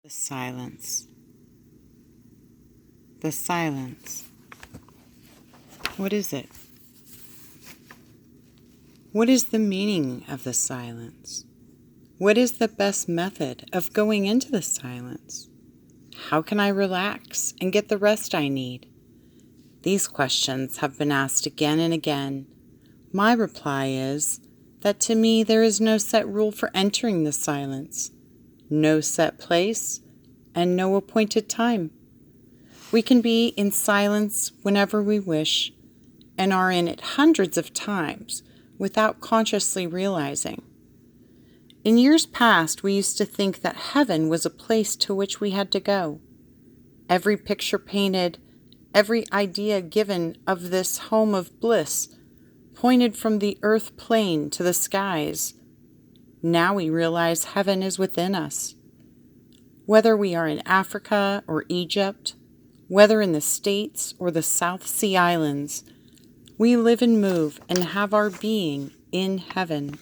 The silence. The silence. What is it? What is the meaning of the silence? What is the best method of going into the silence? How can I relax and get the rest I need? These questions have been asked again and again. My reply is that to me there is no set rule for entering the silence, no set place, and no appointed time. We can be in silence whenever we wish and are in it hundreds of times without consciously realizing. In years past, we used to think that heaven was a place to which we had to go. Every picture painted, every idea given of this home of bliss pointed from the earth plane to the skies. Now we realize heaven is within us. Whether we are in Africa or Egypt, whether in the States or the South Sea Islands, we live and move and have our being in heaven.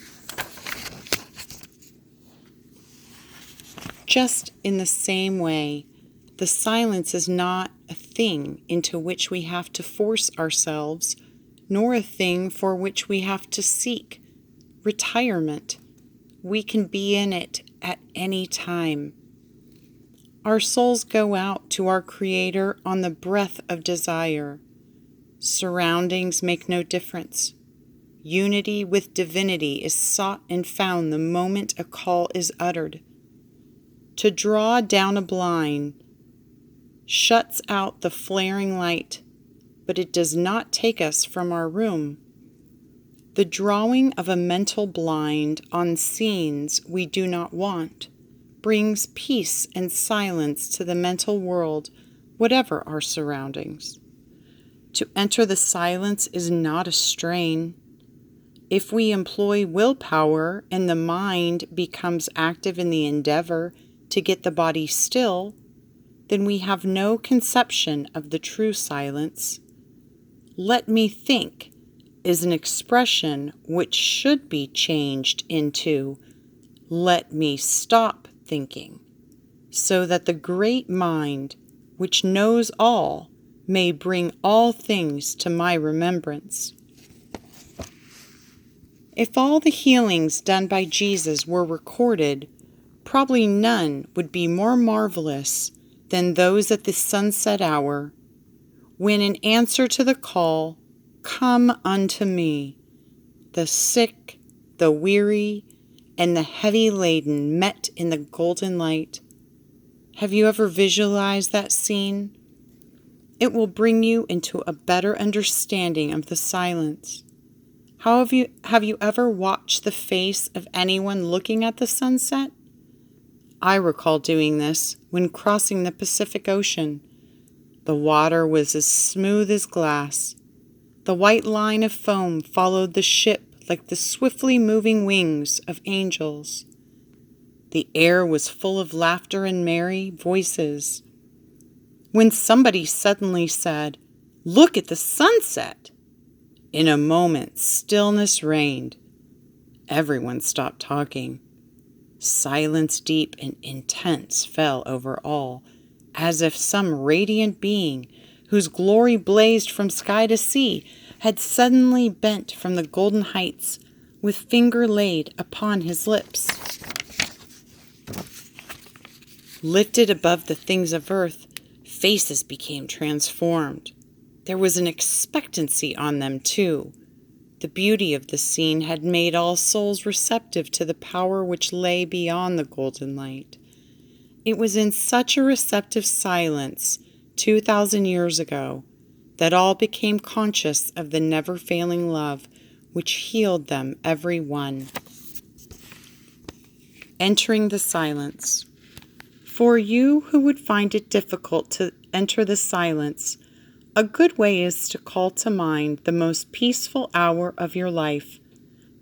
Just in the same way, the silence is not a thing into which we have to force ourselves, nor a thing for which we have to seek retirement. We can be in it at any time. Our souls go out to our Creator on the breath of desire. Surroundings make no difference. Unity with divinity is sought and found the moment a call is uttered. To draw down a blind shuts out the flaring light, but it does not take us from our room. The drawing of a mental blind on scenes we do not want brings peace and silence to the mental world, whatever our surroundings. To enter the silence is not a strain. If we employ willpower and the mind becomes active in the endeavor to get the body still, then we have no conception of the true silence. Let me think is an expression which should be changed into let me stop thinking, so that the great mind, which knows all, may bring all things to my remembrance. If all the healings done by Jesus were recorded, probably none would be more marvelous than those at the sunset hour, when in answer to the call, "Come unto me," the sick, the weary, and the heavy laden met in the golden light. Have you ever visualized that scene? It will bring you into a better understanding of the silence. Have you ever watched the face of anyone looking at the sunset? I recall doing this when crossing the Pacific Ocean. The water was as smooth as glass. The white line of foam followed the ship like the swiftly moving wings of angels. The air was full of laughter and merry voices. When somebody suddenly said, "Look at the sunset!" in a moment, stillness reigned. Everyone stopped talking. Silence deep and intense fell over all, as if some radiant being, whose glory blazed from sky to sea, had suddenly bent from the golden heights, with finger laid upon his lips. Lifted above the things of earth, faces became transformed. There was an expectancy on them, too. The beauty of the scene had made all souls receptive to the power which lay beyond the golden light. It was in such a receptive silence 2,000 years ago that all became conscious of the never-failing love which healed them every one. Entering the silence. For you who would find it difficult to enter the silence, a good way is to call to mind the most peaceful hour of your life,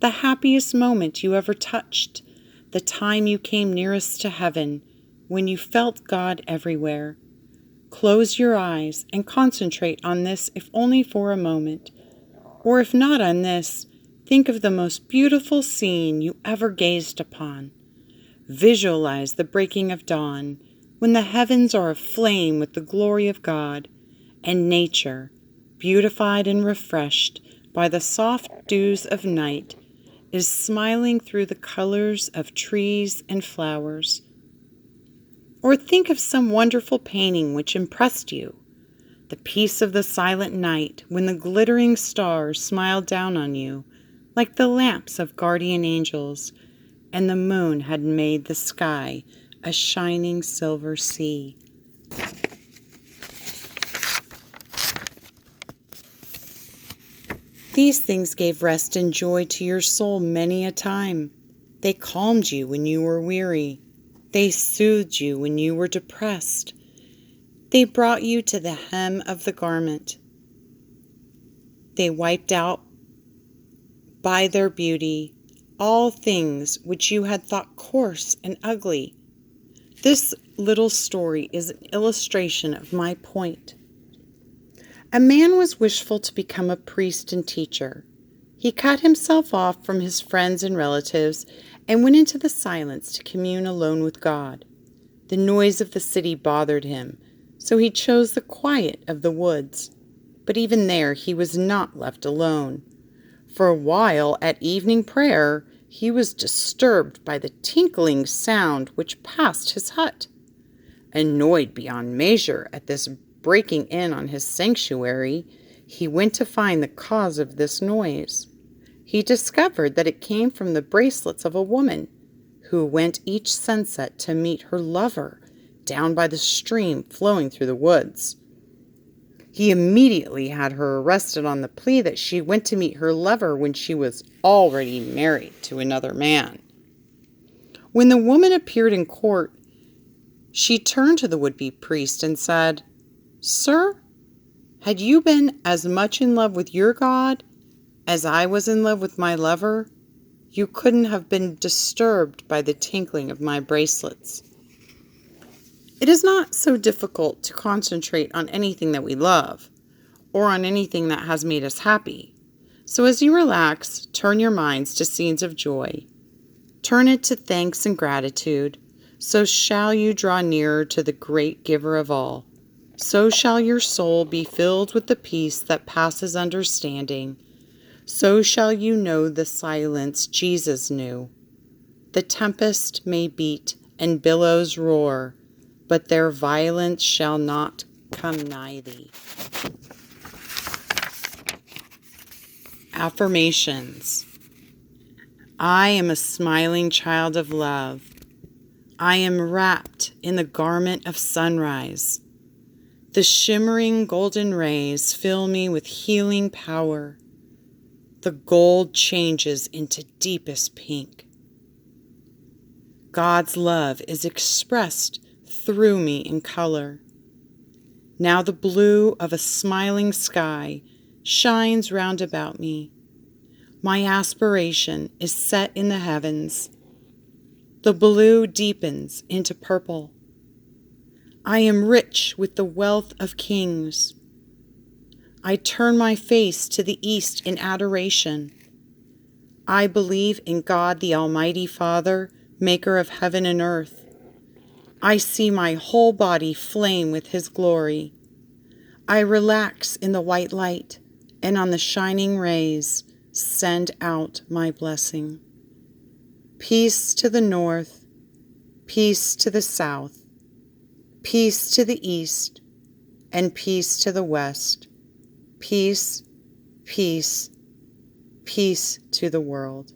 the happiest moment you ever touched, the time you came nearest to heaven, when you felt God everywhere. Close your eyes and concentrate on this, if only for a moment. Or if not on this, think of the most beautiful scene you ever gazed upon. Visualize the breaking of dawn, when the heavens are aflame with the glory of God, and nature, beautified and refreshed by the soft dews of night, is smiling through the colors of trees and flowers. Or think of some wonderful painting which impressed you, the peace of the silent night when the glittering stars smiled down on you like the lamps of guardian angels, and the moon had made the sky a shining silver sea. These things gave rest and joy to your soul many a time. They calmed you when you were weary. They soothed you when you were depressed. They brought you to the hem of the garment. They wiped out by their beauty all things which you had thought coarse and ugly. This little story is an illustration of my point. A man was wishful to become a priest and teacher. He cut himself off from his friends and relatives and went into the silence to commune alone with God. The noise of the city bothered him, so he chose the quiet of the woods. But even there he was not left alone. For a while at evening prayer, he was disturbed by the tinkling sound which passed his hut. Annoyed beyond measure at this breaking in on his sanctuary, he went to find the cause of this noise. He discovered that it came from the bracelets of a woman who went each sunset to meet her lover down by the stream flowing through the woods. He immediately had her arrested on the plea that she went to meet her lover when she was already married to another man. When the woman appeared in court, she turned to the would-be priest and said, "Sir, had you been as much in love with your God as I was in love with my lover, you couldn't have been disturbed by the tinkling of my bracelets." It is not so difficult to concentrate on anything that we love, or on anything that has made us happy. So as you relax, turn your minds to scenes of joy. Turn it to thanks and gratitude. So shall you draw nearer to the great giver of all. So shall your soul be filled with the peace that passes understanding. So shall you know the silence Jesus knew. The tempest may beat and billows roar, but their violence shall not come nigh thee. Affirmations. I am a smiling child of love. I am wrapped in the garment of sunrise. The shimmering golden rays fill me with healing power. The gold changes into deepest pink. God's love is expressed through me in color. Now the blue of a smiling sky shines round about me. My aspiration is set in the heavens. The blue deepens into purple. I am rich with the wealth of kings. I turn my face to the east in adoration. I believe in God the Almighty Father, maker of heaven and earth. I see my whole body flame with His glory. I relax in the white light, and on the shining rays send out my blessing. Peace to the north, peace to the south, peace to the east, and peace to the west. Peace, peace, peace to the world.